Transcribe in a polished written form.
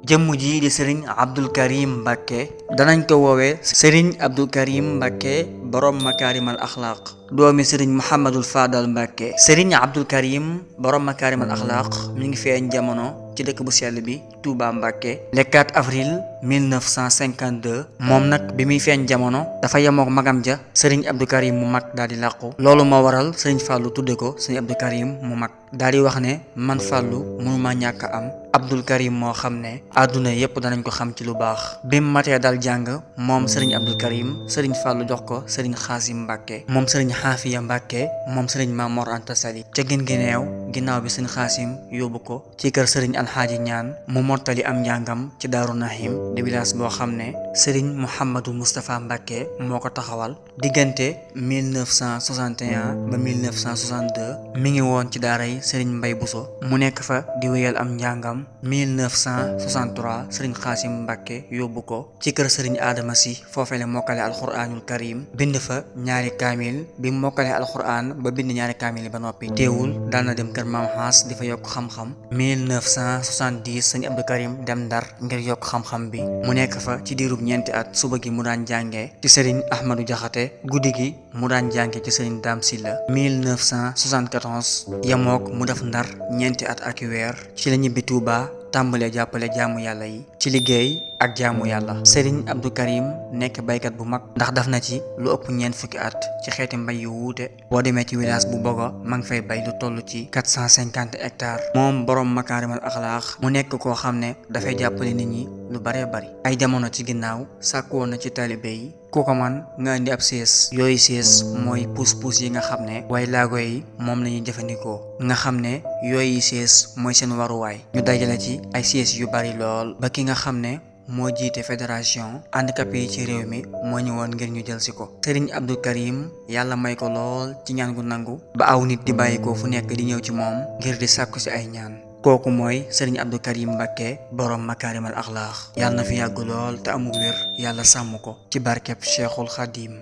jëmm ji di Serigne Abdou Karim Mbacké danañ ko woowee Serigne Abdou Karim Mbacké borom makaarimal axlaaq doomi Serigne Mouhamadul Fadal Mbacké. Serigne Abdou Karim borom makaarimal axlaaq mi ngi feeñ jamono ci dëkk bu sell bi Touba Mbacké le 4 avril 1952 moom nag bi muy feeñ jamono dafa yemook magam ja Serigne Abdou Karim mu mag daal di làqu. loolu moo waral Serigne Fallou tudde ko Serigne Abdou Karim mu mag daal di wax ne man Fallou mënuma ñàkk am Abdou Karim moo xam ne àdduna yépp danañ ko xam ci lu baax. bi mu matee dal jàng moom Serigne Abdou Karim Serigne Fallou jox ko Serigne Xaasim Mbacké moom Serigne Xaafiya Mbacké moom Serigne Mamor Anta Sali ca gën gi neew ginnaaw bi Serigne Xaasim yóbbu ko ci kër Serigne Alxaaji Ñaan mu mottali am njàngam ci Daaru Nahim di village boo xam ne Serigne Mouhamadou Moustapha Mbacké moo ko taxawal diggante 1961 ba 1962 mi ngi woon ci daaray Serigne Mbay Buso mu nekk fa di wéyal am njàngam 1963 Serigne Xaasim Mbacké yóbbu ko ci kër Serigne Adama Si foofele mokkale alxuraanul karim bind fa ñaari kaamil bi mokkale alxuraan ba bind ñaari kaamil ba noppi teewul daan na dem kër Maam Xaas di fa yokk xam-xam 1970 Serigne Abdou Karim dem Ndar ngir yokk xam-xam bi mu nekk fa ci diirub ñeenti at suba gi mu daan jàngee ci Serigne Ahmadou Jaxate guddi gi mu daan jàngee ci Serigne Dame Silla 1974 yemook mu def Ndar ñeenti at ak weer ci la ñibbi Touba tàmbalee jàppale jaamu yàlla yi ci liggéey ak jaamu yàlla. Serigne Abdou Karim nekk baykat bu mag ndax daf na ci lu ëpp ñeent fukki at ci xeeti mbay yu wuute boo demee ci village bu Bogo ma ngi fay bay lu toll ci 450 hectares moom borom makaarimal axlaax mu nekk koo xam ne dafay jàppale nit ñi lu baree bari. ay jamono ci ginnaaw sàkku woon na ci taalibe yi ku ko man nga indi ab sées yooyu sées mooy puus-puus yi nga xam ne way laago yi moom la ñuy jëfandikoo nga xam ne yooyu sées mooy seen waruwaay ñu dajale ci ay sées yu bari lool ba ki nga xam ne moo jiite fédération handicapé yi ci réew mi moo ñëwoon ngir ñu jël si ko. Serigne Abdou Karim yàlla may ko lool ci ñaan gu nangu ba aw nit di bàyyi ko fu nekk di ñëw ci moom ngir di sàkku si ay ñaan kooku mooy Serigne Abdou Karim Mbacké borom makaarimal axlaax yàlla na fi yàgg lool te amul wér yàlla sàmm ko ci barkeb Cheikhul Khadim.